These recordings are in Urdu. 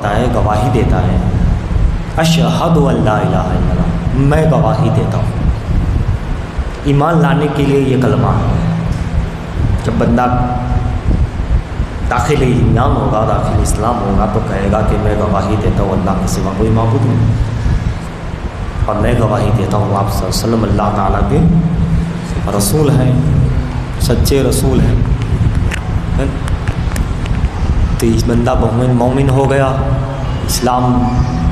ہے، گواہی دیتا ہے، اشہد ان لا الہ الا اللہ، میں گواہی دیتا ہوں۔ ایمان لانے کے لیے یہ کلمہ ہے۔ جب بندہ داخل ایمان ہوگا، داخل اسلام ہوگا، تو کہے گا کہ میں گواہی دیتا ہوں اللہ کے سوا کوئی معبود نہیں، اور میں گواہی دیتا ہوں آپ صلی اللہ علیہ وسلم اللہ تعالیٰ کے رسول ہیں، سچے رسول ہیں۔ تو اس بندہ مومن ہو گیا، اسلام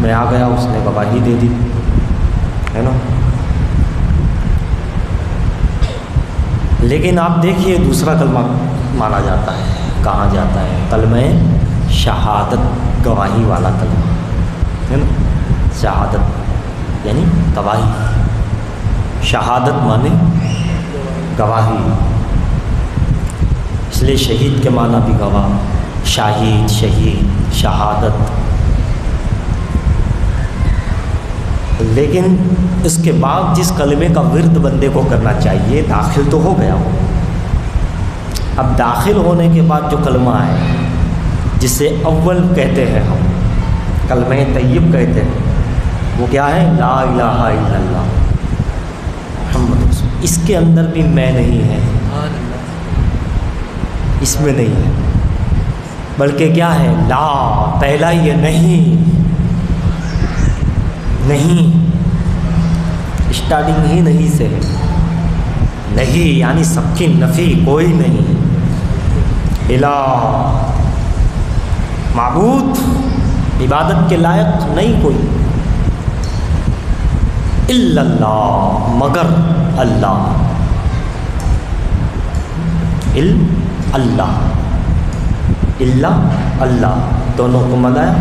میں آ گیا، اس نے گواہی دے دی، ہے نا۔ لیکن آپ دیکھیے دوسرا کلمہ مانا جاتا ہے، کہا جاتا ہے کلمہ شہادت، گواہی والا کلمہ، ہے نا۔ شہادت یعنی گواہی، شہادت مانے گواہی، اس لیے شہید کے معنی بھی گواہ، شاہد، شہید، شہادت۔ لیکن اس کے بعد جس کلمے کا ورد بندے کو کرنا چاہیے، داخل تو ہو گیا ہو، اب داخل ہونے کے بعد جو کلمہ ہے جسے اول کہتے ہیں ہم، کلمہ طیب کہتے ہیں، وہ کیا ہے؟ لا الہ الا اللہ محمد رسول۔ اس کے اندر بھی میں نہیں ہے، اس میں نہیں ہے، بلکہ کیا ہے؟ لا، پہلا یہ نہیں، نہیں، اسٹارٹنگ ہی نہیں سے ہے، نہیں یعنی سب کی نفی، کوئی نہیں، الہ معبود عبادت کے لائق نہیں کوئی، الا اللہ مگر اللہ، اللہ، اللہ دونوں کو ملایا،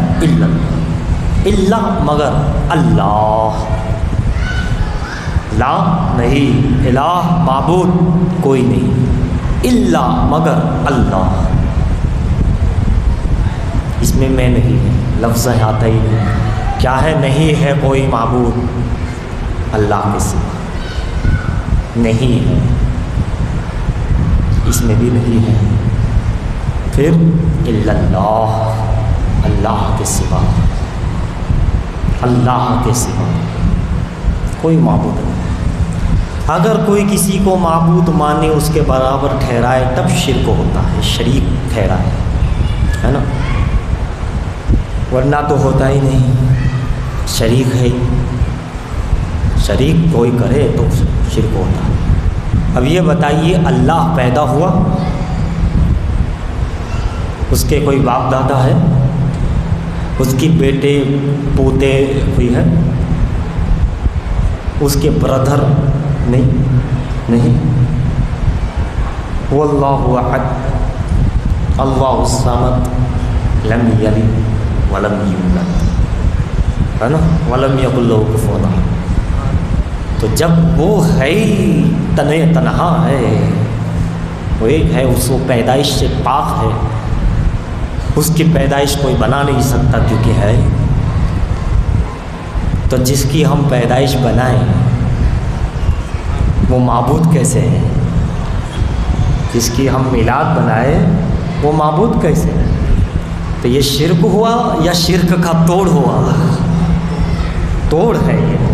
اللہ مگر اللہ، لا نہیں، الہ معبود کوئی نہیں، الا مگر اللہ، اس میں نہیں ہے، لفظ آتا ہی نہیں، کیا ہے؟ نہیں ہے کوئی معبود اللہ کے سوا، نہیں ہے، اس میں بھی نہیں ہے، پھر الا اللہ، اللہ کے سوا، اللہ کے سوا کوئی معبود نہیں۔ اگر کوئی کسی کو معبود مانے، اس کے برابر ٹھہرائے، تب شرک ہوتا ہے، شریک ٹھہرائے، ہے نا، ورنہ تو ہوتا ہی نہیں، شریک ہے، شریک کوئی کرے تو شرک ہوتا ہے۔ اب یہ بتائیے، اللہ پیدا ہوا، اس کے کوئی باپ دادا ہے، اس کی بیٹے پوتے ہوئی ہے، اس کے برادر نہیں، واللہ احد اللہ الصمد لم یلد ولم یولد، ہے نا، ولم یکن لہ کفوا احد۔ تو جب وہ ہے تنہا ہے، وہ ایک ہے، اس کو پیدائش سے پاک ہے، اس کی پیدائش کوئی بنا نہیں سکتا کیونکہ ہے، تو جس کی ہم پیدائش بنائیں وہ معبود کیسے ہے؟ جس کی ہم میلاد بنائے وہ معبود کیسے ہے؟ تو یہ شرک ہوا یا شرک کا توڑ ہوا؟ توڑ ہے یہ،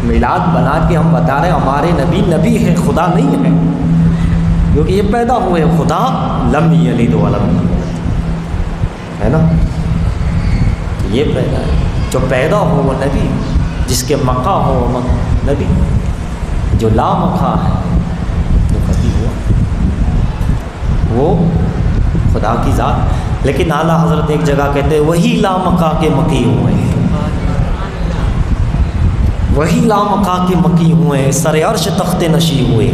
میلاد بنا کے ہم بتا رہے ہیں ہمارے نبی ہے، خدا نہیں ہے، کیونکہ یہ پیدا ہوئے، خدا لم یلد ولم یولد، ہے نا، یہ پیدا ہے، جو پیدا ہو وہ نبی، جس کے مقا ہو وہ نبی، جو لا مقا ہے جو کبھی ہوا وہ خدا کی ذات۔ لیکن اعلیٰ حضرت ایک جگہ کہتے ہیں وہی لا مقا کے مقی ہوئے ہیں، وہی لا مقا کے مقی ہوئے ہیں، سر عرش تخت نشی ہوئے۔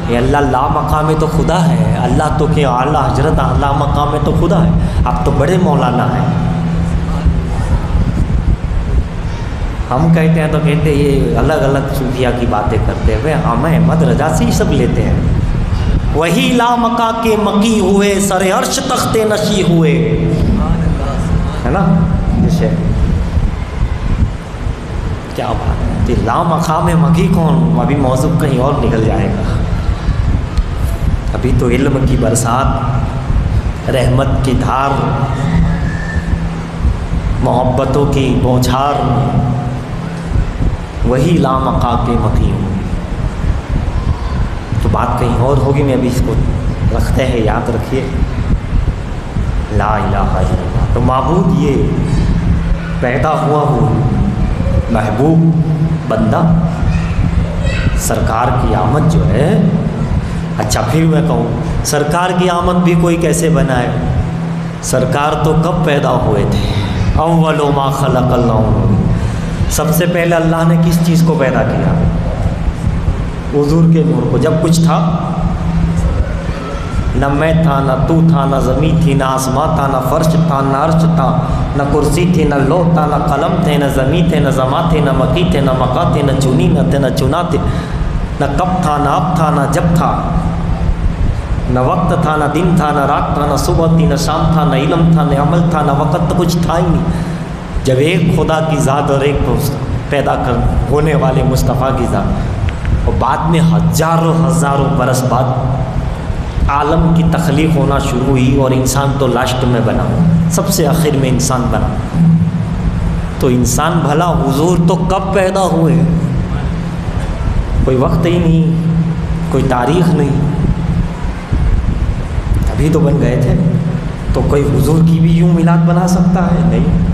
یہ اللہ لا مقام میں تو خدا ہے، اللہ تو کہ اعلیٰ حضرت لا مقام میں تو خدا ہے، اب تو بڑے مولانا ہیں۔ ہم کہتے ہیں تو کہتے ہیں یہ الگ الگ صوفیہ کی باتیں کرتے ہوئے، ہم احمد رضا سے ہی سب لیتے ہیں۔ وہی لا مقا کے مقی ہوئے، سر عرش تخت نشی ہوئے، ہے نا، جیسے کیا بات ہے، لا مقام میں مقی کون؟ ابھی موضوع کہیں اور نکل جائے گا، ابھی تو علم کی برسات، رحمت کی دھار محبتوں کی بوچھار میں وہی لامقا کے مقیم ہوں۔ تو بات کہیں اور ہوگی، میں ابھی اس کو رکھتے ہیں، یاد رکھیے لا الہ الا اللہ۔ تو معبود یہ پیدا ہوا وہ محبوب بندہ، سرکار کی آمد جو ہے، اچھا پھر میں کہوں سرکار کی آمد بھی کوئی کیسے بنائے؟ سرکار تو کب پیدا ہوئے تھے؟ اول ما خلق اللہ، سب سے پہلے اللہ نے کس چیز کو پیدا کیا؟ حضور کے نور کو۔ جب کچھ تھا نہ میں تھا، نہ تو تھا، نہ زمین تھی، نہ آسمان تھا، نہ فرش تھا، نہ عرش تھا، نہ کرسی تھی، نہ لوح تھا، نہ قلم تھے، نہ زمین تھے، نہ زمان تھے، نہ مکی تھے، نہ مکا تھے، نہ چنی نہ تھے، نہ چنا تھے، نہ کب تھا، نہ اب تھا، نہ جب تھا، نہ وقت تھا، نہ دن تھا، نہ رات تھا، نہ صبح تھی، نہ شام تھا، نہ علم تھا، نہ عمل تھا، نہ وقت، تو کچھ تھا ہی نہیں۔ جب ایک خدا کی ذات اور ایک پیدا ہونے والے مصطفیٰ کی ذات، اور بعد میں ہزاروں ہزاروں برس بعد عالم کی تخلیق ہونا شروع ہوئی، اور انسان تو لاسٹ میں بنا، سب سے آخر میں انسان بنا۔ تو انسان بھلا حضور تو کب پیدا ہوئے؟ کوئی وقت ہی نہیں، کوئی تاریخ نہیں، ابھی تو بن گئے تھے۔ تو کوئی حضور کی بھی یوں میلاد بنا سکتا ہے؟ نہیں،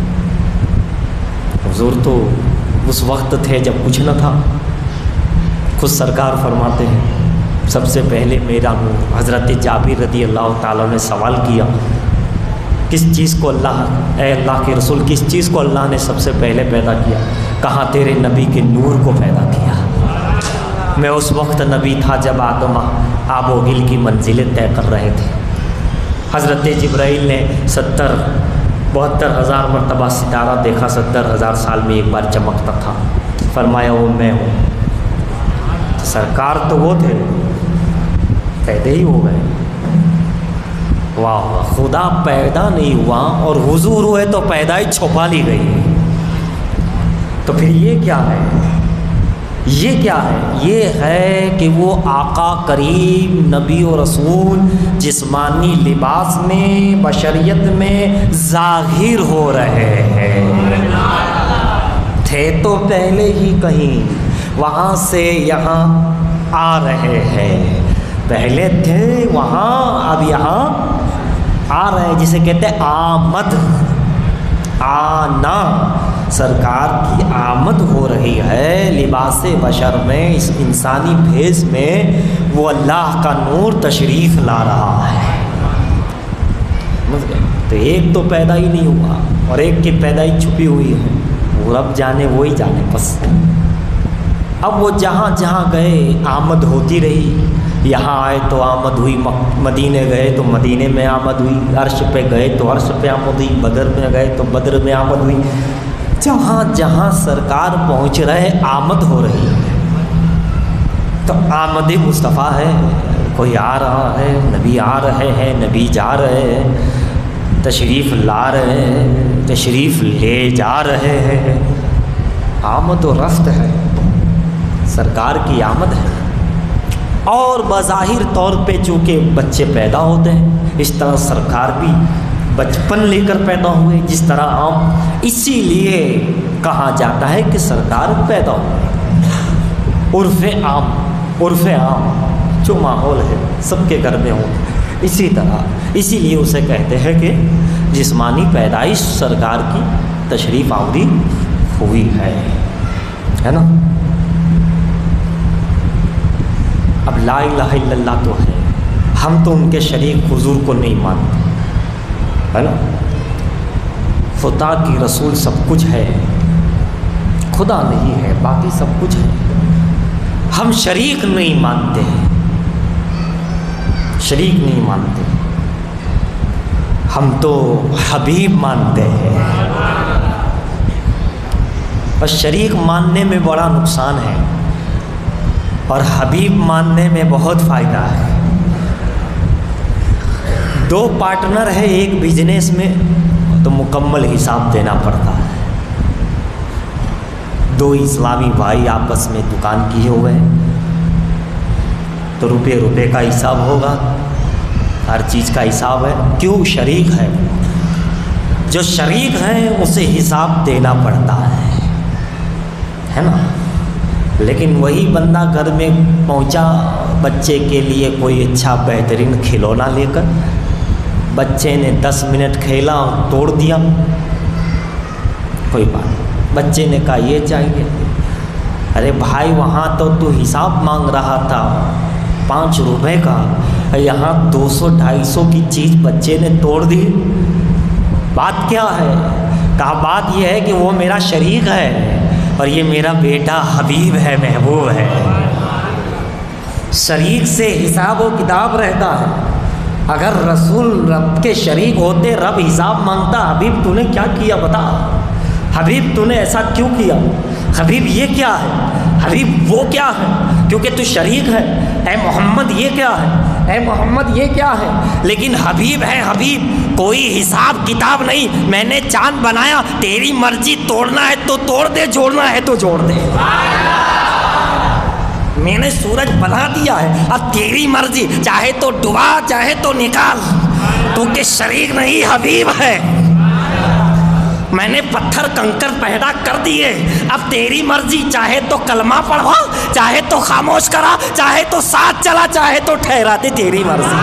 حضور تو اس وقت تھے جب کچھ نہ تھا۔ خود سرکار فرماتے ہیں سب سے پہلے میرا نور۔ حضرت جابر رضی اللہ تعالیٰ نے سوال کیا کس چیز کو اے اللہ کے رسول، کس چیز کو اللہ نے سب سے پہلے پیدا کیا؟ کہا تیرے نبی کے نور کو پیدا کیا۔ میں اس وقت نبی تھا جب آدم آب و گل کی منزلیں طے کر رہے تھے۔ حضرت جبرائیل نے 72,000 مرتبہ ستارہ دیکھا، 70,000 سال میں ایک بار چمکتا تھا۔ فرمایا وہ میں ہوں۔ سرکار تو وہ تھے، پیدا ہی ہو گئے۔ واہ واہ، خدا پیدا نہیں ہوا اور حضور ہوئے تو پیدائش چھپا لی گئی۔ تو پھر یہ کیا ہے؟ یہ کیا ہے؟ یہ ہے کہ وہ آقا کریم نبی و رسول جسمانی لباس میں بشریت میں ظاہر ہو رہے ہیں۔ تھے تو پہلے ہی کہیں، وہاں سے یہاں آ رہے ہیں۔ پہلے تھے وہاں، اب یہاں آ رہے ہیں، جسے کہتے ہیں آمد، آنا۔ سرکار کی آمد ہو رہی ہے لباس بشر میں، اس انسانی بھیس میں وہ اللہ کا نور تشریف لا رہا ہے۔ تو ایک تو پیدا ہی نہیں ہوا اور ایک کی پیدائش چھپی ہوئی ہے، وہ رب جانے وہی جانے بس۔ اب وہ جہاں جہاں گئے آمد ہوتی رہی، یہاں آئے تو آمد ہوئی، مدینے گئے تو مدینے میں آمد ہوئی، عرش پہ گئے تو عرش پہ آمد ہوئی، بدر میں گئے تو بدر میں آمد ہوئی۔ جہاں جہاں سرکار پہنچ رہے آمد ہو رہی ہے۔ تو آمد مصطفیٰ ہے، کوئی آ رہا ہے، نبی آ رہے ہیں، نبی جا رہے ہیں، تشریف لا رہے ہیں، تشریف لے جا رہے ہیں۔ آمد و رفت ہے، سرکار کی آمد ہے۔ اور بظاہر طور پہ چونکہ بچے پیدا ہوتے ہیں، اس طرح سرکار بھی بچپن لے کر پیدا ہوئے، جس طرح عام، اسی لیے کہا جاتا ہے کہ سرکار پیدا ہوئے۔ عرف عام جو ماحول ہے سب کے گھر میں ہو، اسی طرح، اسی لیے اسے کہتے ہیں کہ جسمانی پیدائش سرکار کی تشریف آوری ہوئی ہے نا۔ اب لا الہ الا اللہ تو ہے، ہم تو ان کے شریک حضور کو نہیں مانتے، ہے نا۔ خدا کی رسول سب کچھ ہے، خدا نہیں ہے، باقی سب کچھ ہے۔ ہم شریک نہیں مانتے، شریک نہیں مانتے، ہم تو حبیب مانتے ہیں۔ اور شریک ماننے میں بڑا نقصان ہے اور حبیب ماننے میں بہت فائدہ ہے۔ دو پارٹنر ہے ایک بزنس میں تو مکمل حساب دینا پڑتا ہے۔ دو اسلامی بھائی آپس میں دکان کیے ہوئے ہیں تو روپے کا حساب ہوگا، ہر چیز کا حساب ہے۔ کیوں؟ شریک ہے، جو شریک ہے اسے حساب دینا پڑتا ہے نا. لیکن وہی بندہ گھر میں پہنچا بچے کے لیے کوئی اچھا بہترین کھلونا لے کر، بچے نے 10 منٹ کھیلا اور توڑ دیا، کوئی بات نہیں. بچے نے کہا یہ چاہیے. ارے بھائی وہاں تو حساب مانگ رہا تھا 5 روپے کا، یہاں 200-250 کی چیز بچے نے توڑ دی. بات کیا ہے؟ کہا بات یہ ہے کہ وہ میرا شریک ہے اور یہ میرا بیٹا حبیب ہے، محبوب ہے. شریک سے حساب و کتاب رہتا ہے. اگر رسول رب کے شریک ہوتے رب حساب مانگتا، حبیب تو نے کیا کیا بتا، حبیب تو نے ایسا کیوں کیا، حبیب یہ کیا ہے، حبیب وہ کیا ہے، کیونکہ تو شریک ہے. اے محمد یہ کیا ہے، اے محمد یہ کیا ہے. لیکن حبیب ہے حبیب، کوئی حساب کتاب نہیں. میں نے چاند بنایا، تیری مرضی، توڑنا ہے تو توڑ دے، جوڑنا ہے تو جوڑ دے. میں نے سورج بنا دیا ہے، اب تیری مرضی، چاہے تو ڈبا چاہے تو نکال. تو کہ شریک نہیں حبیب ہے. میں نے پتھر کنکر پیدا کر دیے، اب تیری مرضی، چاہے تو کلمہ پڑھوا چاہے تو خاموش کرا، چاہے تو ساتھ چلا چاہے تو ٹھہرا دے، تیری مرضی.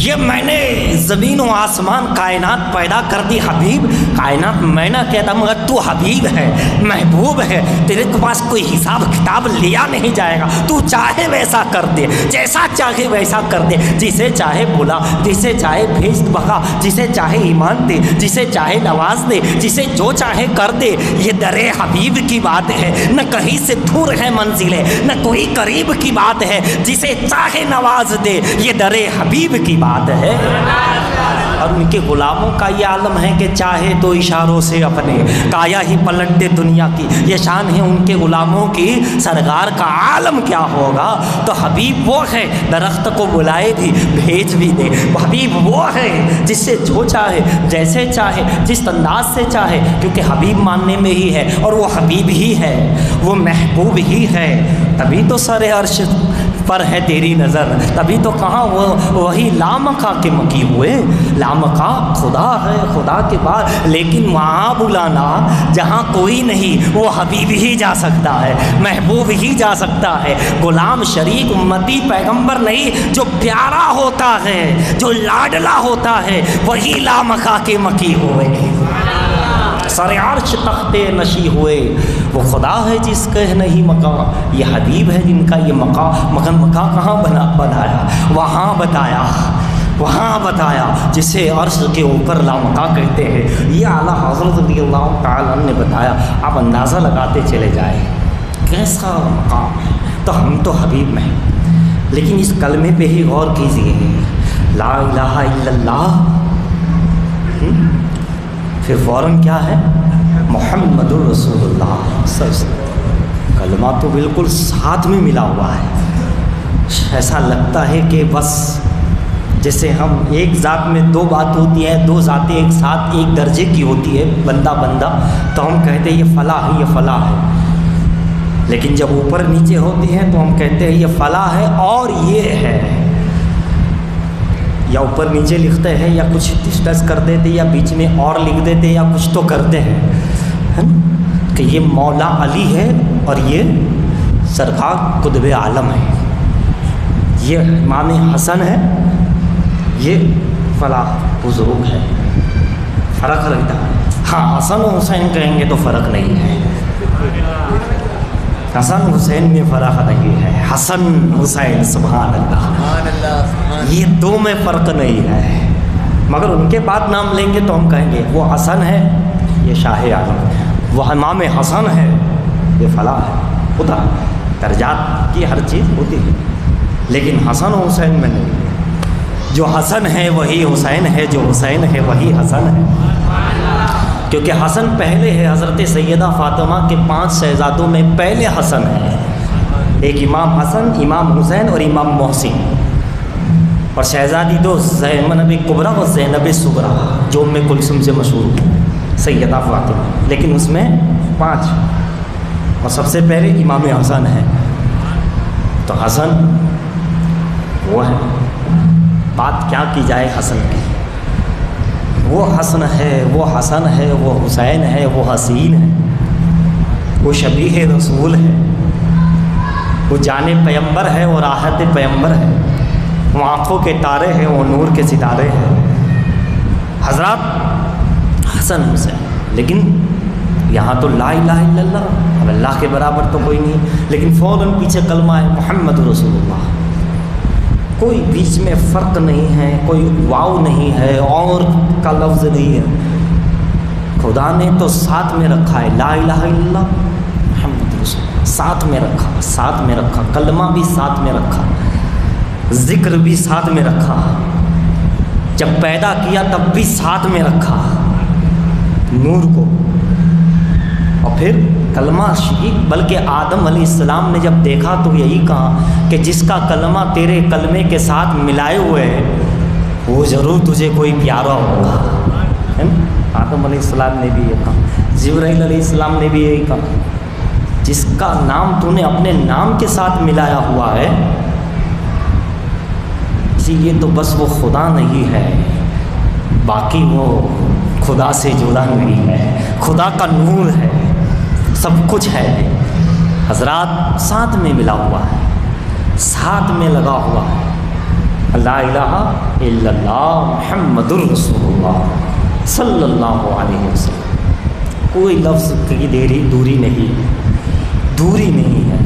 یہ میں نے زمین و آسمان کائنات پیدا کر دی حبیب. کائنات میں نہ کہتا مگر تو حبیب ہے، محبوب ہے. تیرے کے پاس کوئی حساب کتاب لیا نہیں جائے گا. تو چاہے ویسا کر دے، جیسا چاہے ویسا کر دے. جسے چاہے بلا، جسے چاہے بھیج بھگا، جسے چاہے ایمان دے، جسے چاہے نواز دے، جسے جو چاہے کر دے. یہ در حبیب کی بات ہے، نہ کہیں سے دور ہے منزلیں، نہ کوئی قریب کی بات ہے. جسے چاہے نواز دے، یہ در حبیب کی بات ہے. اور ان کے غلاموں کا یہ عالم ہے کہ چاہے تو اشاروں سے اپنے کایا ہی پلٹ دے دنیا کی. یہ شان ہے ان کے غلاموں کی. سرکار کا عالم کیا ہوگا. تو حبیب وہ ہے، درخت کو بلائے بھی بھیج بھی دے. حبیب وہ ہے جس سے جو چاہے، جیسے چاہے، جس انداز سے چاہے، کیونکہ حبیب ماننے میں ہی ہے اور وہ حبیب ہی ہے، وہ محبوب ہی ہے. تبھی تو سر عرش پر ہے تیری نظر. تبھی تو کہاں وہ وہی لامکا کے مکی ہوئے. لامکا خدا ہے، خدا کے بعد، لیکن وہاں بلانا جہاں کوئی نہیں، وہ حبیب ہی جا سکتا ہے، محبوب ہی جا سکتا ہے. غلام شریک امتی پیغمبر نہیں. جو پیارا ہوتا ہے، جو لاڈلا ہوتا ہے، وہی لامکا کے مکی ہوئے. سر عرش تختے نشی ہوئے. وہ خدا ہے جس کا نہیں مقام، یہ حبیب ہے جن کا یہ مقام. مگر مقام کہاں بنایا؟ وہاں بتایا، وہاں بتایا جسے عرش کے اوپر لامکا کہتے ہیں. یہ اعلیٰ حضرت رضی اللہ تعالیٰ عنہ نے بتایا. آپ اندازہ لگاتے چلے جائیں کیسا مقام ہے. تو ہم تو حبیب میں، لیکن اس کلمے پہ ہی غور کیجیے، لا الہ الا اللہ. پھر فوراً کیا ہے؟ محمد الرسول اللہ صلی اللہ علیہ وسلم. کلمہ تو بالکل ساتھ میں ملا ہوا ہے. ایسا لگتا ہے کہ بس جیسے ہم ایک ذات میں 2 بات ہوتی ہے، 2 ذاتیں ایک ساتھ ایک درجے کی ہوتی ہے، بندہ بندہ، تو ہم کہتے ہیں یہ فلاں ہے، یہ فلاں ہے. لیکن جب اوپر نیچے ہوتی ہیں تو ہم کہتے ہیں یہ فلاں ہے اور یہ ہے. یا اوپر نیچے لکھتے ہیں، یا کچھ ڈسکس کر دیتے، یا بیچ میں اور لکھ دیتے، یا کچھ تو کرتے ہیں کہ یہ مولا علی ہے اور یہ سرکار قطب عالم ہے، یہ امام حسن ہے، یہ فلاں بزرگ ہے. فرق رہتا ہے. ہاں حسن و حسین کہیں گے تو فرق نہیں ہے. حسن حسین میں فرق نہیں ہے. حسن حسین سبحان اللہ، یہ 2 میں فرق نہیں ہے. مگر ان کے بعد نام لیں گے تو ہم کہیں گے وہ حسن ہے، یہ شاہ عالم ہے. وہ امام حسن ہے، یہ فلاں ہے. خدا درجات کی ہر چیز ہوتی ہے، لیکن حسن و حسین میں نہیں. جو حسن ہے وہی حسین ہے، جو حسین ہے وہی حسن ہے. کیونکہ حسن پہلے ہے. حضرت سیدہ فاطمہ کے 5 شہزادوں میں پہلے حسن ہے. ایک امام حسن، امام حسین اور امام محسن. اور شہزادی 2 زینب کبریٰ اور زینب صغریٰ، جو ام کلثوم سے مشہور ہے، سیدہ فاطمہ. لیکن اس میں 5 اور سب سے پہلے امام حسن ہے. تو حسن وہ ہے، بات کیا کی جائے حسن کی. وہ حسن ہے، وہ حسن ہے، وہ حسین ہے، وہ حسین ہے، وہ شبیہ رسول ہے، وہ جان پیمبر ہے، وہ راحت پیمبر ہے، وہ آنکھوں کے تارے ہیں، وہ نور کے ستارے ہیں. حضرات حسن حسین. لیکن یہاں تو لا الہ الا اللہ، اب اللہ کے برابر تو کوئی نہیں، لیکن فوراً پیچھے کلمہ ہے محمد رسول اللہ. کوئی بیچ میں فرق نہیں ہے، کوئی واو نہیں ہے، اور کا لفظ نہیں ہے. خدا نے تو ساتھ میں رکھا ہے، لا الہ الا اللہ محمد رسول اللہ ساتھ میں رکھا، ساتھ میں رکھا، کلمہ بھی ساتھ میں رکھا، ذکر بھی ساتھ میں رکھا، جب پیدا کیا تب بھی ساتھ میں رکھا نور کو. اور پھر کلمہ شریف، بلکہ آدم علیہ السلام نے جب دیکھا تو یہی کہا کہ جس کا کلمہ تیرے کلمے کے ساتھ ملائے ہوئے ہے وہ ضرور تجھے کوئی پیارا ہوگا. آدم علیہ السلام نے بھی یہ کہا، جبرائیل علیہ السلام نے بھی یہی کہا، جس کا نام تو نے اپنے نام کے ساتھ ملایا ہوا ہے اسی لیے تو بس وہ خدا نہیں ہے، باقی وہ خدا سے جڑا نہیں ہے، خدا کا نور ہے، سب کچھ ہے. حضرات ساتھ میں ملا ہوا ہے، ساتھ میں لگا ہوا ہے. لا الہ الا اللہ محمد الرسول اللہ صلی اللہ علیہ وسلم. کوئی لفظ کی دوری نہیں ہے.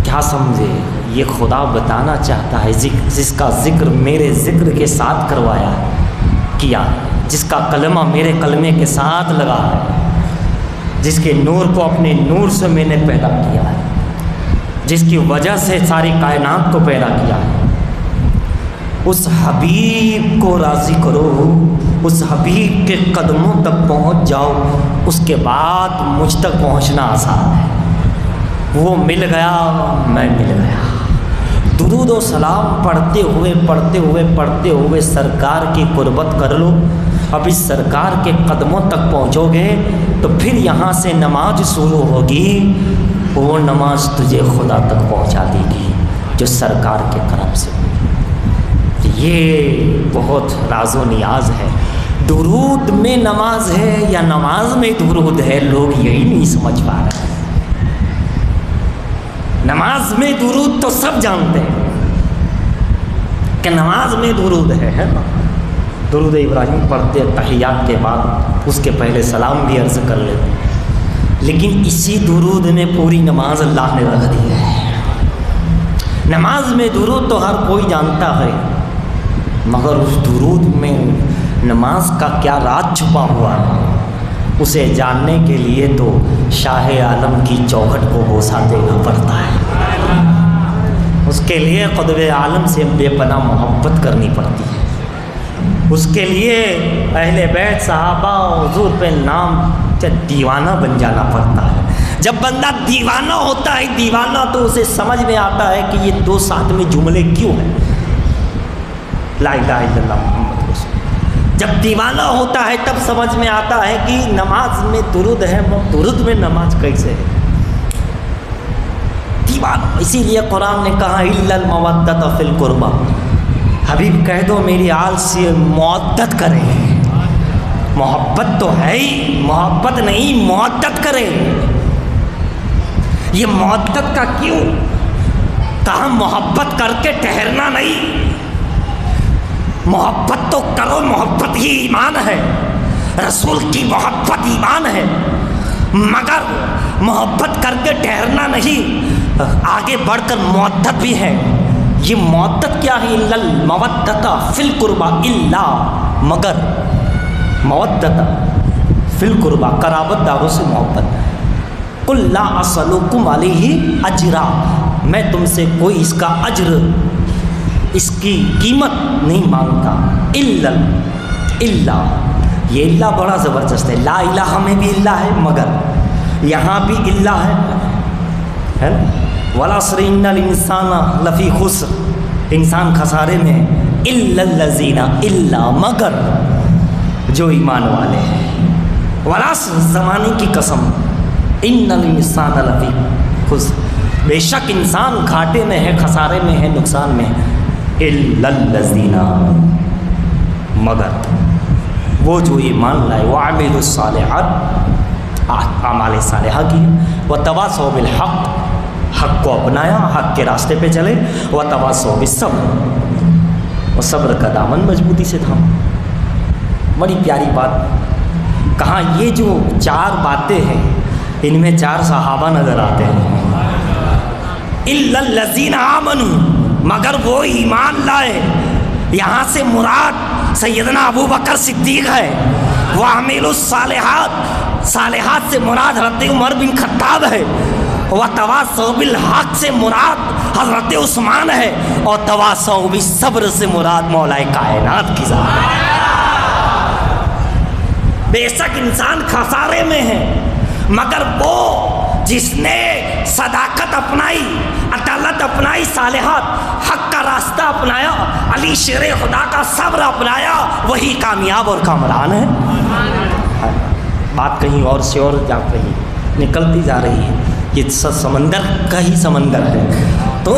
کیا سمجھے؟ یہ خدا بتانا چاہتا ہے جس کا ذکر میرے ذکر کے ساتھ کروایا کیا، جس کا کلمہ میرے کلمے کے ساتھ لگا ہے، جس کے نور کو اپنے نور سے میں نے پیدا کیا ہے، جس کی وجہ سے ساری کائنات کو پیدا کیا ہے. اس حبیب کو راضی کرو، اس حبیب کے قدموں تک پہنچ جاؤ، اس کے بعد مجھ تک پہنچنا آسان ہے. وہ مل گیا، میں مل گیا. درود و سلام پڑھتے ہوئے سرکار کی قربت کر لو. اب اس سرکار کے قدموں تک پہنچو گے تو پھر یہاں سے نماز شروع ہوگی، وہ نماز تجھے خدا تک پہنچا دے گی جو سرکار کے کرم سے. یہ بہت راز و نیاز ہے. درود میں نماز ہے یا نماز میں درود ہے، لوگ یہی نہیں سمجھ پا رہے. نماز میں درود تو سب جانتے ہیں کہ نماز میں درود ہے نا. درود ابراہیم پڑھتے تحیات کے بعد، اس کے پہلے سلام بھی عرض کر لیتے، لیکن اسی درود میں پوری نماز اللہ نے رکھ دی ہے. نماز میں درود تو ہر کوئی جانتا ہے، مگر اس درود میں نماز کا کیا راز چھپا ہوا ہے، اسے جاننے کے لیے تو شاہ عالم کی چوکھٹ کو بوسہ دینا پڑتا ہے. اس کے لیے قطب عالم سے بے پناہ محبت کرنی پڑتی ہے. اس کے لیے اہل بیت صحابہ حضور پہ نام دیوانہ بن جانا پڑتا ہے. جب بندہ دیوانہ ہوتا ہے دیوانہ، تو اسے سمجھ میں آتا ہے کہ یہ دو ساتھ میں جملے کیوں ہیں، لا الہ الا اللہ محمد رسول اللہ. جب دیوانہ ہوتا ہے تب سمجھ میں آتا ہے کہ نماز میں درود ہے، درود میں نماز کیسے ہے. دیوانہ. اسی لیے قرآن نے کہا الا المودۃ فی القربى، حبیب کہہ دو میری آل سے مودت کریں. محبت تو ہے ہی، محبت نہیں مودت کریں. یہ مودت کا کیوں کہا؟ محبت کر کے ٹھہرنا نہیں، محبت تو کرو، محبت ہی ایمان ہے، رسول کی محبت ایمان ہے، مگر محبت کر کے ٹھہرنا نہیں، آگے بڑھ کر مودت بھی ہے. یہ مودت کیا ہے؟ الا المودۃ فی القربى، الا مگر مودۃ فی القربى، قرابت داروں سے محبت. قل لا اسألکم علیہ اجرا، میں تم سے کوئی اس کا اجر، اس کی قیمت نہیں مانگتا. الا یہ اللہ بڑا زبردست ہے. لا الہ میں بھی اللہ ہے، مگر یہاں بھی اللہ ہے نا. والعصر ان الانسان لفی خسر، انسان خسارے میں. الا الذین، الا مگر جو ایمان والے ہیں. والعصر زمانے کی قسم، ان الانسان لفی خسر، بے شک انسان گھاٹے میں ہے، خسارے میں ہے، نقصان میں ہے، الا الذین آمنوا، مگر وہ جو ایمان لائے، وعملوا الصالحات، اعمال صالحہ کی، وتواصوا بالحق، حق کو اپنایا، حق کے راستے پہ چلے، وتواصوا بالصبر، اور صبر کا دامن مضبوطی سے تھاما۔ بڑی پیاری بات، کہاں یہ جو 4 باتیں ہیں ان میں 4 صحابہ نظر آتے ہیں، الا الذین آمنوا، مگر وہ ایمان لائے، یہاں سے مراد سیدنا ابو بکر صدیق ہے، وعملوا الصالحات، صالحات سے مراد حضرت عمر بن خطاب ہے، وتواصوا بالحق سے مراد حضرت عثمان ہے، اور تواصوا بالصبر سے مراد مولا کائنات کی ذات ہے۔ بے شک انسان خسارے میں ہے، مگر وہ جس نے صداقت اپنائی، عدالت اپنائی، صالحات، حق کا راستہ اپنایا، علی شیر خدا کا صبر اپنایا، وہی کامیاب اور کامران ہے۔ بات کہیں اور سے اور جا کہیں نکلتی جا رہی ہے، یہ سمندر کا ہی سمندر ہے۔ تو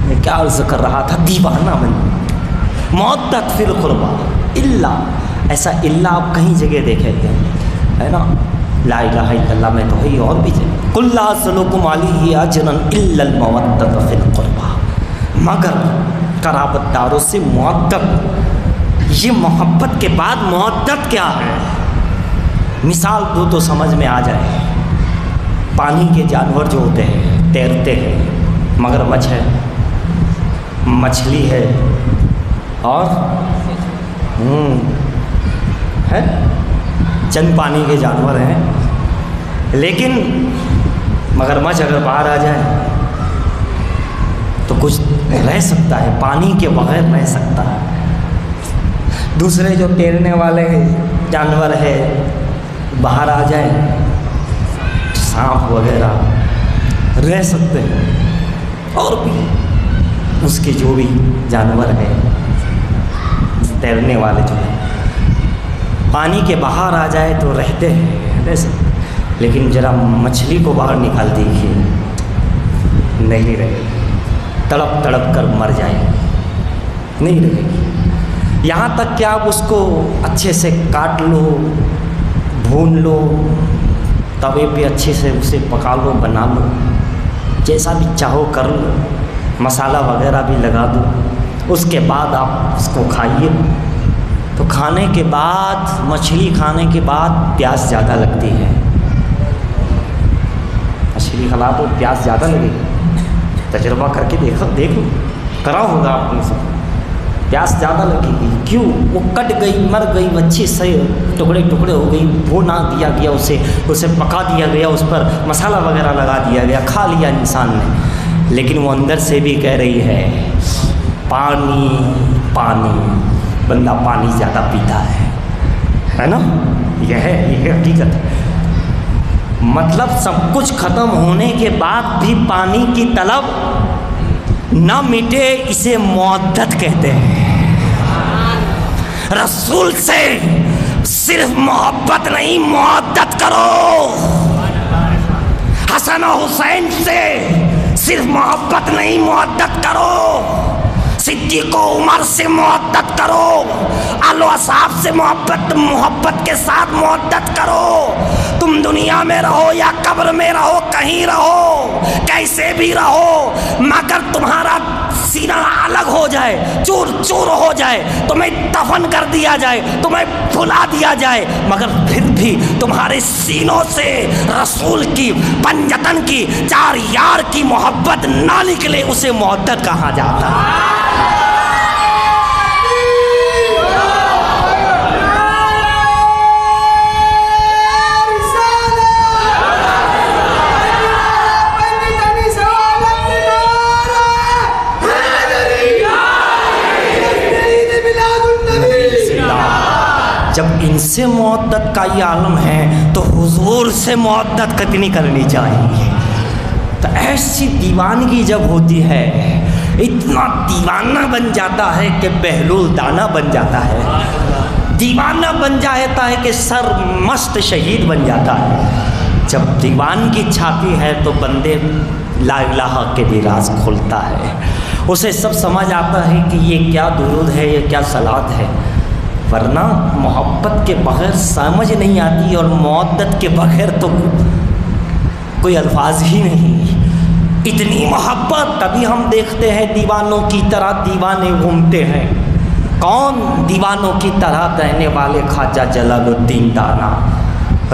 میں کیا عرض کر رہا تھا، دیوانہ بن مودت فی القربہ، الا، ایسا الا آپ کہیں جگہ دیکھیں گے، ہے نا، لا الہ الا اللہ میں تو ہے، اور بھی جگہ، قل لا اسألکم علیہ اجرا الا المودۃ فی القربہ، مگر قرابت داروں سے مودت، یہ محبت کے بعد مودت کیا ہے؟ مثال دو تو سمجھ میں آ جائے، پانی کے جانور جو ہوتے ہیں، تیرتے ہیں، مگرمچھ ہے، مچھلی ہے، اور ہے چند پانی کے جانور ہیں، لیکن مگرمچھ اگر باہر آ جائے تو کچھ رہ سکتا ہے، پانی کے بغیر رہ سکتا ہے۔ دوسرے جو تیرنے والے جانور ہے، باہر آ جائے، سانپ وغیرہ رہ سکتے ہیں، اور بھی اس کے جو بھی جانور ہیں تیرنے والے جو ہیں، پانی کے باہر آ جائے تو رہتے ہیں، رہ سکتے، لیکن ذرا مچھلی کو باہر نکال دیجیے، نہیں رہے گی، تڑپ تڑپ کر مر جائے گی، نہیں رہے گی۔ یہاں تک کہ آپ اس کو اچھے سے کاٹ لو، بھون لو، توے پہ اچھے سے اسے پکا لو، بنا لو، جیسا بھی چاہو کر لو، مسالہ وغیرہ بھی لگا دو، اس کے بعد آپ اس کو کھائیے، تو کھانے کے بعد، مچھلی کھانے کے بعد پیاس زیادہ لگتی ہے، مچھلی کھلا تو پیاس زیادہ لگے گی، تجربہ کر کے دیکھ لو، کرا ہوگا آپ نے، پیاس زیادہ لگے گی، کیوں؟ وہ کٹ گئی، مر گئی، اچھے سے ٹکڑے ٹکڑے ہو گئی، بھونا دیا گیا، اسے پکا دیا گیا، اس پر مسالہ وغیرہ لگا دیا گیا، کھا لیا انسان نے، لیکن وہ اندر سے بھی کہہ رہی ہے پانی پانی، بندہ پانی زیادہ پیتا ہے نا، یہ حقیقت ہے۔ مطلب سب کچھ ختم ہونے کے بعد بھی پانی کی طلب نہ مٹے، اسے مودت کہتے ہیں۔ رسول سے صرف محبت نہیں، مودت کرو۔ حسن و حسین سے صرف محبت نہیں، مودت کرو۔ صدیق و عمر سے مودت کرو، آل و اصحاب سے محبت کے ساتھ مودت کرو۔ تم دنیا میں رہو یا قبر میں رہو، کہیں رہو، کیسے بھی رہو، مگر تمہارا سینہ الگ ہو جائے، چور چور ہو جائے، تمہیں دفن کر دیا جائے، تمہیں بھلا دیا جائے، مگر پھر بھی تمہارے سینوں سے رسول کی، پنجتن کی، 4 یار کی محبت نہ نکلے، اسے مودت کہا جاتا ہے۔ جب ان سے مودت کا یہ عالم ہے تو حضور سے مودت کتنی کرنی چاہیے۔ تو ایسی دیوانگی جب ہوتی ہے، اتنا دیوانہ بن جاتا ہے کہ بہلول دانا بن جاتا ہے، دیوانہ بن جاتا ہے کہ سر مست شہید بن جاتا ہے۔ جب دیوانگی چھاتی ہے تو بندے لا الہ کے بھی راز کھلتا ہے، اسے سب سمجھ آتا ہے کہ یہ کیا درود ہے، یہ کیا صلات ہے، ورنہ محبت کے بغیر سمجھ نہیں آتی، اور مودت کے بغیر تو کوئی الفاظ ہی نہیں۔ اتنی محبت، تبھی ہم دیکھتے ہیں دیوانوں کی طرح دیوانے گھومتے ہیں۔ کون دیوانوں کی طرح کہنے والے؟ خواجہ جلال الدین دانا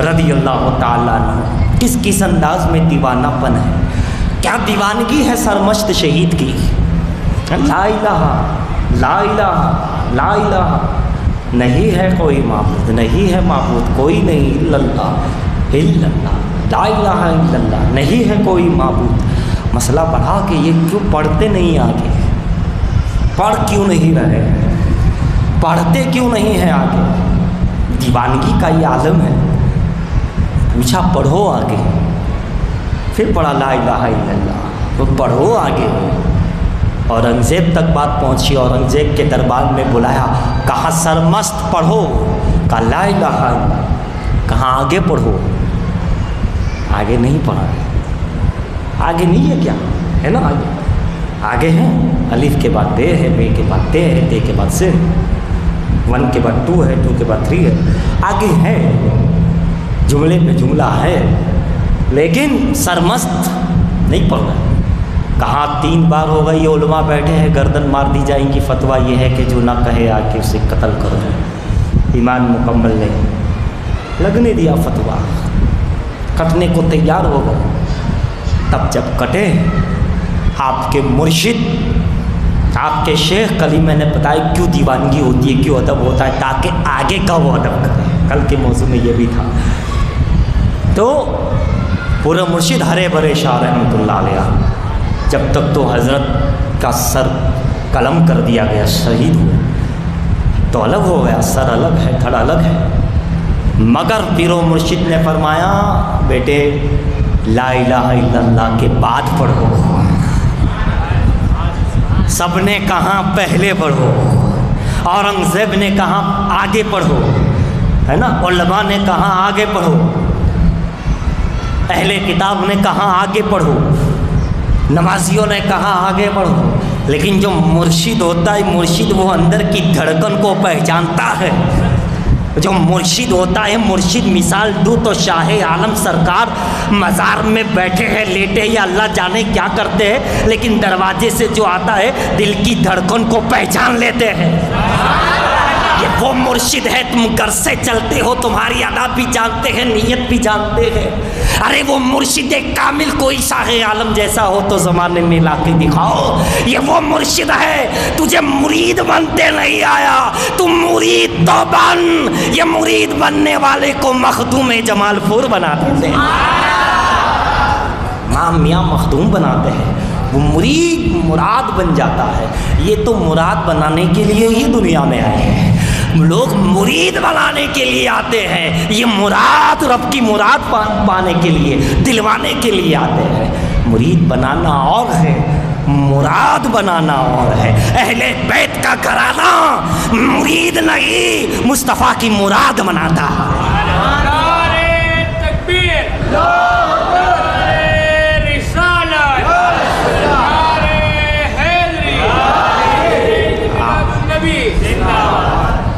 رضی اللہ تعالیٰ عنہ۔ کس انداز میں دیوانہ پن ہے، کیا دیوانگی ہے سرمشت شہید کی۔ لا الہ لا الہ لا الہ، نہیں ہے کوئی معبود، نہیں ہے معبود کوئی نہیں، الا اللہ الا اللہ، لا الہ الا اللہ، نہیں ہے کوئی معبود۔ مسئلہ بڑھا کہ یہ کیوں پڑھتے نہیں آگے، پڑھ کیوں نہیں رہے، پڑھتے کیوں نہیں ہیں آگے؟ دیوانگی کا یہ عالم ہے۔ پوچھا پڑھو آگے، پھر پڑھا لا الہ الا اللہ، تو پڑھو آگے۔ اورنگزیب تک بات پہنچی، اورنگزیب کے دربار میں بلایا، کہا سرمست پڑھو، کہا لا الہ الا اللہ، کہاں آگے پڑھو، آگے نہیں پڑھا، آگے نہیں ہے کیا ہے نا، آگے ہے، الف کے بعد بے ہے، بے کے بعد تے ہے، تے کے بعد سے، 1 کے بعد 2 ہے، 2 کے بعد 3 ہے، آگے ہے، جملے پہ جملہ ہے، لیکن سرمست نہیں پڑھ رہا۔ کہاں 3 بار ہو گئی، یہ علماء بیٹھے ہیں، گردن مار دی جائیں گی، فتویٰ یہ ہے کہ جو نہ کہے آ کے اسے قتل کرو، ایمان مکمل نہیں، لگنے دیا فتویٰ، کٹنے کو تیار ہو گئے۔ تب جب کٹے، آپ کے مرشد، آپ کے شیخ کلمہ نے بتایا کیوں دیوانگی ہوتی ہے، کیوں ادب ہوتا ہے، تاکہ آگے کا وہ ادب کرے۔ کل کے موضوع میں یہ بھی تھا۔ تو پورے مرشد ہرے بھرے شاہ رحمۃ اللہ علیہ، جب تک تو حضرت کا سر قلم کر دیا گیا، شہید ہوئے تو الگ ہو گیا، سر الگ ہے، دھڑ الگ ہے، مگر پیر و مرشد نے فرمایا بیٹے لا الہ الا اللہ کے بعد پڑھو۔ سب نے کہا پہلے پڑھو، اورنگزیب نے کہا آگے پڑھو، ہے نا، علماء نے کہا آگے پڑھو، اہل کتاب نے کہا آگے پڑھو، نمازیوں نے کہا آگے پڑھو، لیکن جو مرشد ہوتا ہے، مرشد وہ اندر کی دھڑکن کو پہچانتا ہے۔ جو مرشد ہوتا ہے، مرشد مثال دوں تو شاہ عالم سرکار مزار میں بیٹھے ہیں، لیٹے، یا اللہ جانے کیا کرتے ہیں، لیکن دروازے سے جو آتا ہے دل کی دھڑکن کو پہچان لیتے ہیں۔ یہ وہ مرشد ہے، تم گھر سے چلتے ہو، تمہاری ادا بھی جانتے ہیں، نیت بھی جانتے ہیں۔ ارے وہ مرشد کامل کوئی شاہ عالم جیسا ہو تو زمانے میں لا کے دکھاؤ۔ یہ وہ مرشد ہے، تجھے مرید بنتے نہیں آیا، تم مرید تو بن۔ یہ مرید بننے والے کو مخدوم جمال پور بنا دیتے ہیں، امام میاں مخدوم بناتے ہیں، وہ مرید مراد بن جاتا ہے۔ یہ تو مراد بنانے کے لیے ہی دنیا میں آئے ہیں، لوگ مرید بنانے کے لیے آتے ہیں، یہ مراد رب کی مراد پانے کے لیے، دلوانے کے لیے آتے ہیں۔ مرید بنانا اور ہے، مراد بنانا اور ہے۔ اہل بیت کا گھرانہ مرید نہیں، مصطفیٰ کی مراد بناتا ہے۔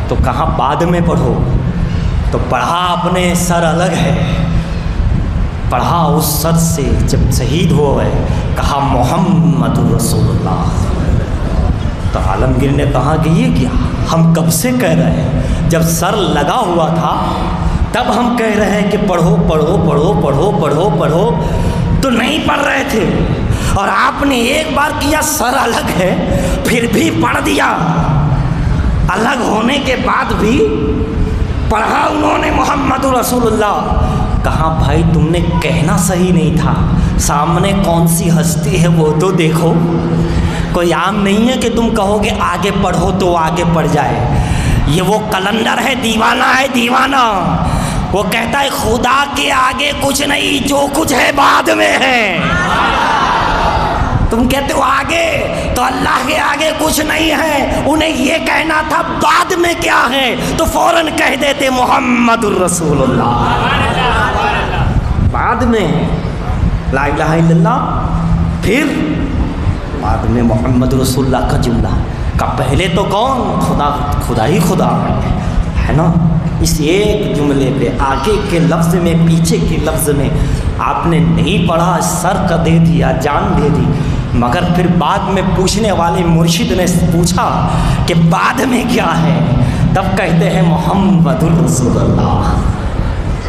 تو کہاں بعد میں پڑھو، تو پڑھا اپنے سر الگ ہے، پڑھا اس سر سے جب شہید ہو گئے، کہا محمد رسول اللہ۔ تو عالمگیر نے کہا کہ یہ کیا، ہم کب سے کہہ رہے ہیں، جب سر لگا ہوا تھا تب ہم کہہ رہے ہیں کہ پڑھو پڑھو پڑھو پڑھو پڑھو پڑھو، تو نہیں پڑھ رہے تھے، اور آپ نے ایک بار کیا سر الگ ہے پھر بھی پڑھ دیا، الگ ہونے کے بعد بھی پڑھا انہوں نے محمد رسول اللہ۔ کہا بھائی تم نے کہنا صحیح نہیں تھا، سامنے کون سی ہستی ہے وہ تو دیکھو، کوئی عام نہیں ہے کہ تم کہو گے آگے پڑھو تو آگے پڑھ جائے۔ یہ وہ کلندر ہے، دیوانہ ہے، دیوانہ، وہ کہتا ہے خدا کے آگے کچھ نہیں، جو کچھ ہے بعد میں ہے۔ تم کہتے ہو آگے، تو اللہ کے آگے کچھ نہیں ہے، انہیں یہ کہنا تھا بعد میں کیا ہے، تو فوراً کہہ دیتے محمد الرسول اللہ۔ بعد میں لا الہ الا اللہ، پھر بعد میں محمد رسول اللہ کا جملہ کا پہلے تو کون؟ خدا ہی خدا ہے نا. اس ایک جملے پہ آگے کے لفظ میں پیچھے کے لفظ میں آپ نے نہیں پڑھا، سر کا دے دیا، جان دے دی. مگر پھر بعد میں پوچھنے والے مرشد نے پوچھا کہ بعد میں کیا ہے، تب کہتے ہیں محمد رسول اللہ.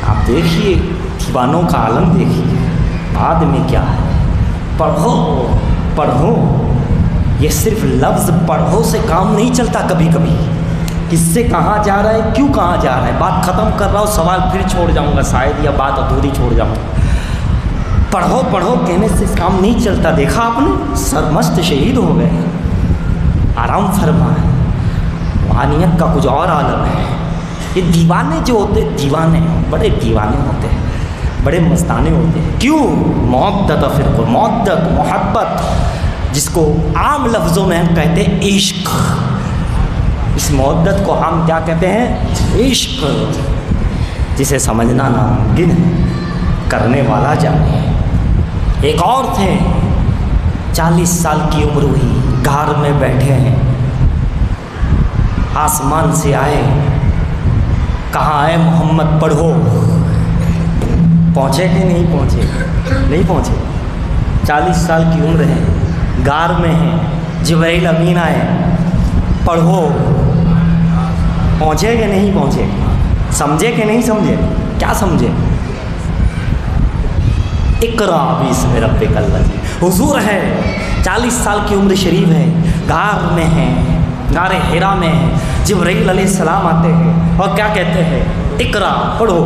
آپ دیکھیے دیوانوں کا عالم دیکھیے، بعد میں کیا ہے. پڑھو پڑھو، یہ صرف لفظ پڑھو سے کام نہیں چلتا. کبھی کبھی کس سے کہاں جا رہا ہے، کیوں کہاں جا رہا ہے، بات ختم کر رہا ہوں، سوال پھر چھوڑ جاؤں گا شاید، یا بات ادھوری چھوڑ جاؤں گا. پڑھو پڑھو کہنے سے کام نہیں چلتا. دیکھا آپ نے سرمست شہید ہو گئے. آرام فرمائے، روحانیت کا کچھ اور عالم ہے. یہ دیوانے جو ہوتے دیوانے بڑے دیوانے ہوتے ہیں، بڑے مستانے ہوتے ہیں. کیوں؟ محبت فرق، محبت جس کو عام لفظوں میں ہم کہتے ہیں عشق. اس محبت کو ہم کیا کہتے ہیں؟ عشق. جسے سمجھنا ناممکن ہے، کرنے والا جانے. ایک اور تھے 40 سال کی عمر ہوئی، گھر میں بیٹھے ہیں، آسمان سے آئے، کہاں آئے محمد پڑھو. پہنچے کہ نہیں پہنچے؟ نہیں پہنچے. 40 سال کی عمر ہے، غار میں ہیں، جبرائیل امین آئے، پڑھو. پہنچے کہ نہیں پہنچے؟ سمجھے کہ نہیں سمجھے؟ کیا سمجھے؟ اقرا باسم ربک الذی. حضور ہے، 40 سال کی عمر شریف ہے، غار میں ہیں، غار حرا میں ہیں. جبرائیل علیہ السلام آتے ہیں اور کیا کہتے ہیں؟ اقرا پڑھو.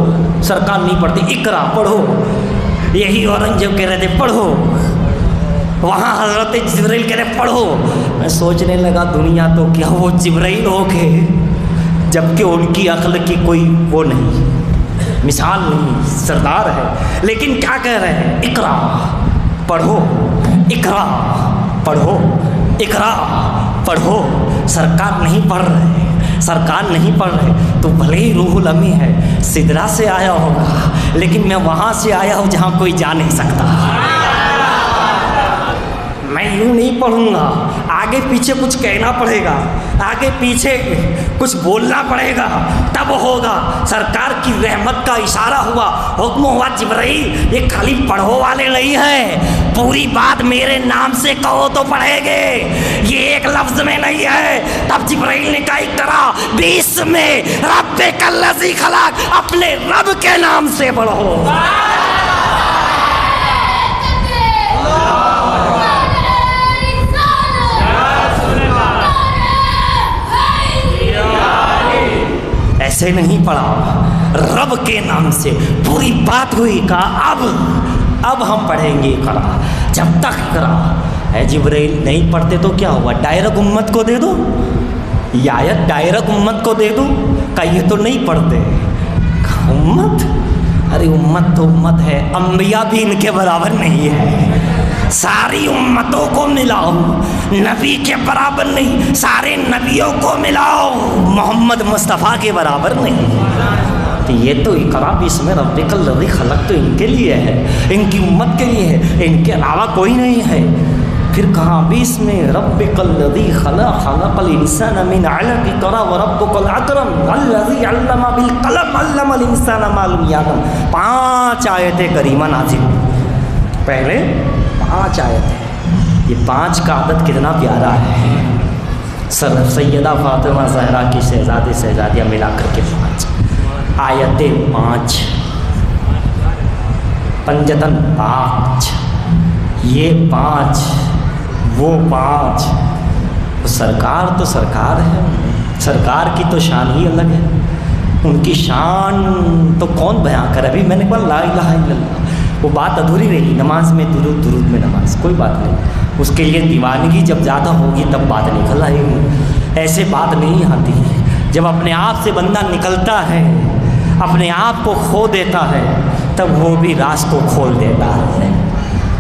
سرکار نہیں پڑھتی، اقرا پڑھو. یہی اورنگزیب کہہ رہے تھے پڑھو، وہاں حضرت جبرائیل کہہ رہے پڑھو. میں سوچنے لگا دنیا تو کیا وہ جبرائیل ہو کے، جبکہ ان کی عقل کی کوئی وہ نہیں، مثال نہیں، سردار ہے. لیکن کیا کہہ رہے ہیں؟ اقرا پڑھو، اقرا پڑھو، اقرا پڑھو. سرکار نہیں پڑھ رہے، سرکار نہیں پڑھ رہے تو بھلے ہی روح الامین ہے، سدرا سے آیا ہوگا، لیکن میں وہاں سے آیا ہوں جہاں کوئی جا نہیں سکتا. میں یوں نہیں پڑھوں گا، آگے پیچھے کچھ کہنا پڑے گا، آگے پیچھے کچھ بولنا پڑے گا، تب ہوگا. سرکار کی رحمت کا اشارہ ہوا، حکم ہوا جبرائیل یہ خالی پڑھو والے نہیں ہے، پوری بات میرے نام سے کہو تو پڑھے گے، یہ ایک لفظ میں نہیں ہے. تب جبرائیل نے کہا اقرا باسم ربک الذی خلق، اپنے رب کے نام سے پڑھو. ایسے نہیں پڑھا، رب کے نام سے پوری بات ہوئی. کہا اب ہم پڑھیں گے اقرا. جب تک اقرا اے جبرائیل نہیں پڑھتے تو کیا ہوا؟ ڈائریکٹ امت کو دے دو، یہ آیت ڈائریکٹ امت کو دے دو. کہا یہ تو نہیں پڑھتے. امت؟ ارے امت تو امت ہے، انبیاء بھی ان کے برابر نہیں ہے. ساری امتوں کو ملاؤ، نبی کے برابر نہیں. سارے نبیوں کو ملاؤ، محمد مصطفیٰ کے برابر نہیں. تو یہ تو اقرا باسم ربک الذی خلق تو ان کے لیے ہے، ان کی امت کے لیے ہے، ان کے علاوہ کوئی نہیں ہے. پھر کہا باسم ربک الذی خلق، خلق الانسان من علق، اقرا وربک الاکرم الذی علم بالقلم، علم الانسان ما لم یعلم. 5 آیتیں کریمہ نازل. پہلے 5 آیتیں، یہ 5 کا عدد کتنا پیارا ہے. سیدہ فاطمہ زہرا کی شہزادیاں ملا کر کے 5 آیتیں، 5 پنجتن 5، یہ 5 وہ 5. سرکار تو سرکار ہے، سرکار کی تو شان ہی الگ ہے. ان کی شان تو کون بیان کرے. ابھی میں نے کہا لا الہ الا اللہ، وہ بات ادھوری رہی. نماز میں درود میں نماز کوئی بات نہیں، اس کے لیے دیوانگی جب زیادہ ہوگی تب بات نکل آئے گی. ایسے بات نہیں آتی. جب اپنے آپ سے بندہ نکلتا ہے، اپنے آپ کو کھو دیتا ہے، تب وہ بھی راز کو کھول دیتا ہے.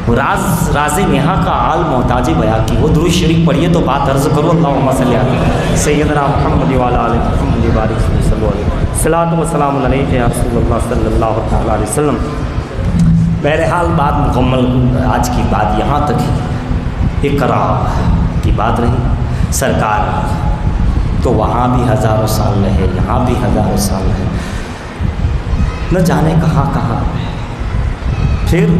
راز یہاں کا حال محتاج بیان کی. وہ درود شریف پڑھیے تو بات عرض کرو. اللہم صلی علی سیدنا محمد وعلی آل محمد وبارک وسلم. صلاۃ و سلام علیک یا رسول اللہ صلی اللہ تعالی علیہ وسلم. بہرحال بات مکمل، آج کی بات یہاں تک ہے، اقرا کی بات رہی سرکار، تو وہاں بھی ہزاروں سال رہے، یہاں بھی ہزاروں سال رہے، نہ جانے کہاں کہاں۔ پھر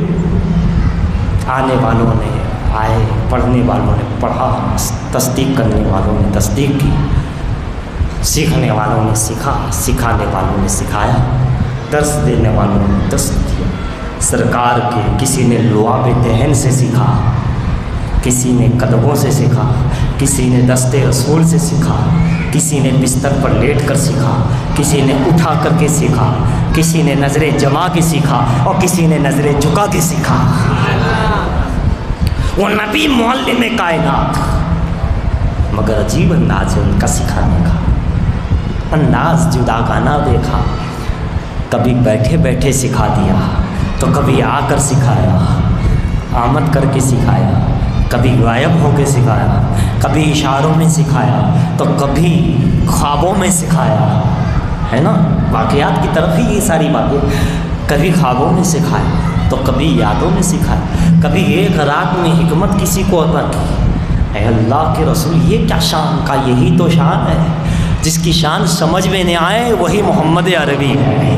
آنے والوں نے آئے، پڑھنے والوں نے پڑھا، تصدیق کرنے والوں نے تصدیق کی، سیکھنے والوں نے سیکھا، سکھانے والوں نے سکھایا، درس دینے والوں نے درس دیا۔ سرکار کے کسی نے لعاب دہن سے سیکھا، کسی نے قدموں سے سیکھا، کسی نے دست رسول سے سیکھا، کسی نے بستر پر لیٹ کر سیکھا، کسی نے اٹھا کر کے سیکھا، کسی نے نظریں جما کے سیکھا اور کسی نے نظریں جھکا کے سیکھا۔ وہ نبی معلم کائنات، مگر عجیب انداز ہے ان کا سکھانے کا، انداز جداگانہ دیکھا، کبھی بیٹھے بیٹھے سکھا دیا تو کبھی آ کر سکھایا، آمد کر کے سکھایا، کبھی غائب ہو کے سکھایا، کبھی اشاروں میں سکھایا تو کبھی خوابوں میں سکھایا، ہے نا، واقعات کی طرف ہی یہ ساری باتیں، کبھی خوابوں میں سکھایا تو کبھی یادوں میں سکھایا، کبھی ایک رات میں حکمت کسی کو عطا کی۔ اے اللہ کے رسول، یہ کیا شان کا، یہی تو شان ہے، جس کی شان سمجھ میں نہ آئے وہی محمد عربی ہے،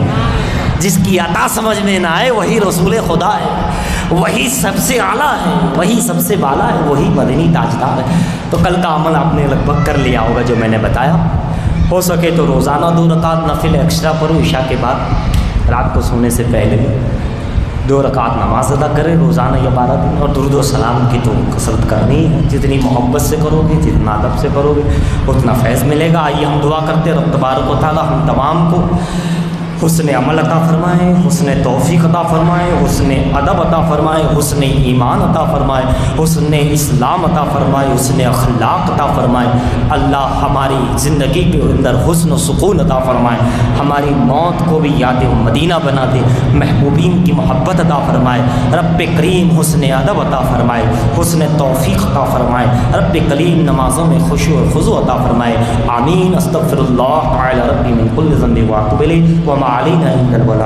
جس کی عطا سمجھ میں نہ آئے وہی رسول خدا ہے، وہی سب سے اعلیٰ ہے، وہی سب سے بالا ہے، وہی مدنی تاجدار ہے۔ تو کل کا عمل آپ نے لگ بھگ کر لیا ہوگا جو میں نے بتایا، ہو سکے تو روزانہ 2 رکعت نفل ایکسٹرا پڑھو، عشاء کے بعد رات کو سونے سے پہلے 2 رکعت نماز ادا کرے روزانہ یا 12 دن، اور درود و سلام کی تو کثرت کرنی ہے، جتنی محبت سے کرو گے، جتنا ادب سے کرو گے اتنا فیض ملے گا۔ آئیے ہم دعا کرتے ہیں رب تبارک و تعالی ہم تمام کو حسن عمل عطا فرمائے، حسن توفیق عطا فرمائے، حسن ادب عطا فرمائے، حسن ایمان عطا فرمائے، حسن اسلام عطا فرمائے، حسن اخلاق عطا فرمائے۔ اللہ ہماری زندگی کے اندر حسن و سکون عطا فرمائے، ہماری موت کو بھی یاد مدینہ بنا دے، محبوبین کی محبت عطا فرمائے۔ رب کریم حسن ادب عطا فرمائے، حسن توفیق عطا فرمائے، رب کریم نمازوں میں خشوع و خضوع عطا فرمائے۔ آمین۔ استغفر اللہ تعالی ربی من کل ذنب واتوب الیہ وما علینا الا البلاغ۔